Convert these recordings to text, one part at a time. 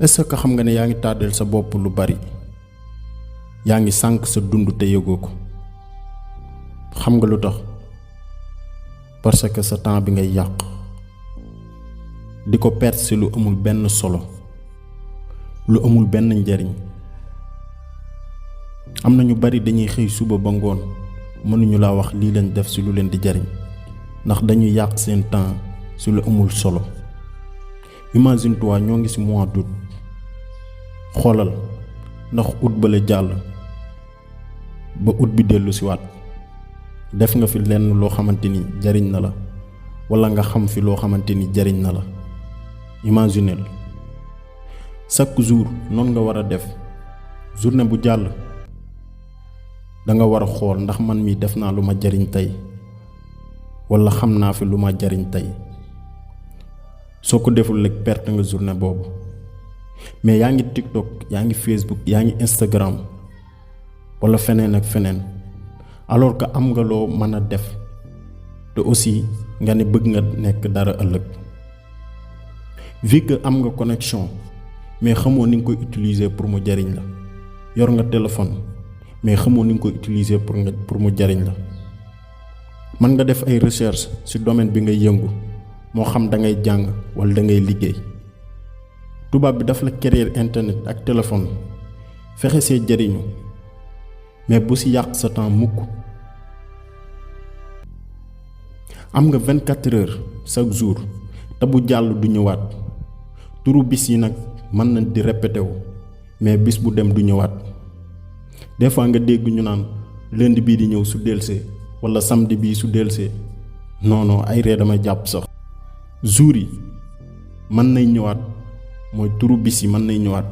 est-ce que xam nga ne yaa ngi tardel sa bopp lu bari yaa ngi sànq sa dund te yëgoo ko xam nga lu tax parce que sa temps bi ngay yàq di ko perte si lu amul benn solo lu amul benn njariñ. am na ñu bari dañuy xëy suba ba ngoon mënuñu laa wax lii leen def si lu leen di jariñ ndax dañuy yàq seen temps si lu amul solo. imagine toi ñoo ngi ci mois d'août xoolal ndax août ba la jàll ba août bi dellu ci waat def nga fi lenn loo xamante ni jariñ na la walla nga xam fi loo xamante ni jariñ na la. imaginel chaque jour noonu nga war a def journée bu jàll da nga war a xool ndax man mi def naa lu ma jariñ tey walla xam naa fi lu ma jariñ tey. soo ko deful rek perte nga journée boobu mais yaa ngi TikTok yaa ngi Facebook yaa ngi Instagram walla feneen ak feneen alors que am nga loo mën a def te aussi nga ne bëgg nga nekk dara ëllëg. vu que am nga connexion mais xamoo ni nga koy utiliser pour mu jariñ la yor nga téléphone mais xamoo ni nga koy utiliser pour mu jariñ la. mën nga def ay recherche ci domaine bi ngay yëngu moo xam da ngay jàng walla da ngay liggéey. tubaab bi daf la créer internet ak téléphone fexe see jariñu mais bu ci yàq sa temps mukk. am nga 24 heures chaque jour te bu jàll du ñëwaat. turu bis yi nag mën na di répété wu mais bis bu dem du ñëwaat. des fois nga dégg ñu naan lundi bii di ñëw su delsee walla samedi bii su delsee non ay ree dama jàpp sax. jour yi mën nay ñëwaat mooy turu bis yi mën nay ñëwaat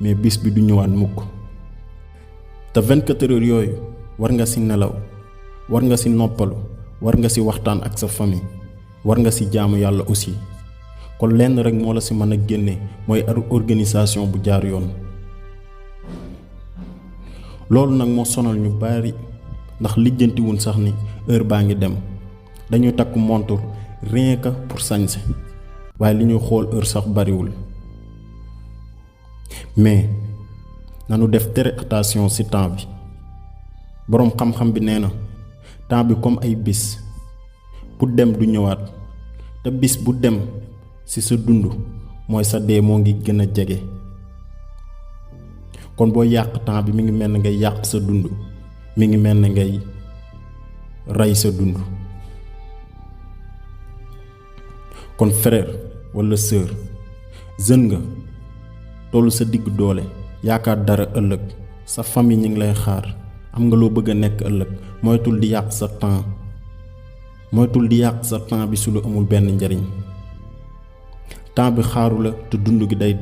mais bis bi du ñëwaat mukk. te 24 heures yooyu war nga ci nelaw war nga ci noppalu war nga ci waxtaan ak sa famille war nga ci jaamu yàlla aussi. kon lenn rek moo la ci mën a génne mooy organisation bu jaar yoon. loolu nag moo sonal ñu bari ndax lijjantiwuñ sax ni heure baa ngi dem dañuy takk montre rien que pour sañse waaye li ñuy xool heure sax bariwul. mais nanu def très attention ci temps bi. boroom xam-xam bi nee na temps bi comme ay bis bu dem du ñëwaat te bis bu dem ci sa dund mooy sa dee moo ngi gën a jege. kon boo yàq temps bi mi ngi mel ne ngay yàq sa dund mi ngi mel ne ngay rey sa dund. kon frère walla sœur jeune nga tollu sa digg doole yaakaar dara ëllëg sa famille ñi ngi lay xaar am nga loo bëgg a nekk ëllëg moytul di yàq sa temps bi su lu amul benn njariñ. temps bi xaaru la te dund gi day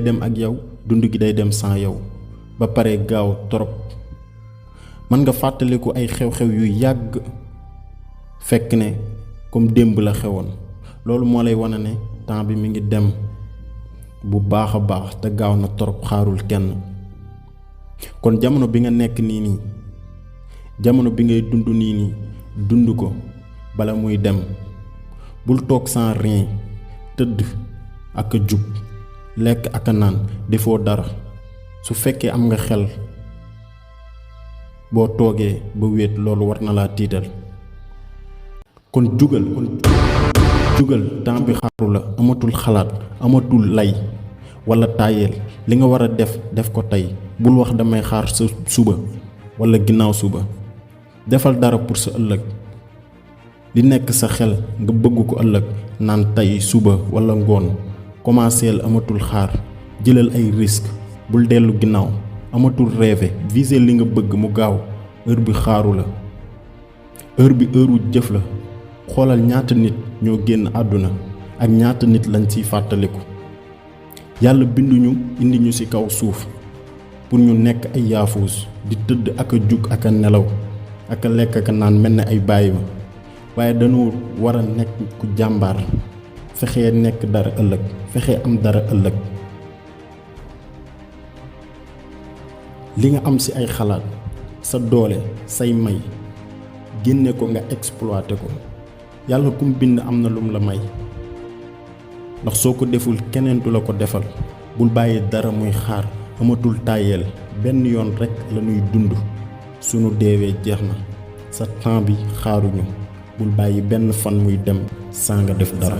dem ak yow dund gi day dem sans yow ba pare gaaw trop. mën nga fàttaliku ay xew-xew yu yàgg fekk ne comme démb la xewoon loolu moo lay wane ne temps bi mi ngi dem bu baax a baax te gaaw na trop xaarul kenn. kon jamono bi nga nekk nii jamono bi ngay dund nii dund ko bala muy dem. bul toog sans rien tëdd ak a jug lekk ak a naan defoo dara su fekkee am nga xel boo toogee ba wéet loolu war na laa tiital. kon jugal temps bi xaaru la amatul xalaat amatul lay walla tàyyeel li nga war a def ko tey bul wax damay xaar sa suba walla ginnaaw suba. defal dara pour sa ëllëg li nekk sa xel nga bëgg ko ëllëg naan tey suba walla ngoon commenceel amatul xaar jëlal ay risque bul dellu ginnaaw amatul rêver viser li nga bëgg mu gaaw heure bi xaaru la. heure bi heure wu jëf la. xoolal ñaata nit ñoo génn àdduna ak ñaata nit lañ ciy fàttaliku. yàlla binduñu indi ñu ci kaw suuf pour ñu nekk ay yaafuus di tëdd ak a jug ak a nelaw ak a lekk ak a naan mel ne ay bàyyi ma waaye dañoo war a nekk ku jàmbaar fexee nekk dara ëllëg fexee am dara ëllëg. li nga am ci ay xalaat sa doole say may génne ko nga exploité ko yàlla kum bind am na lum la may ndax soo ko deful keneen du la ko defal. bul bàyyi dara muy xaar, amatul tàyyeel, benn yoon rekk la ñuy dund. sunu deewee jeex na, sa temps bi xaaruñu. bul bàyyi benn fan muy dem saa nga def dara.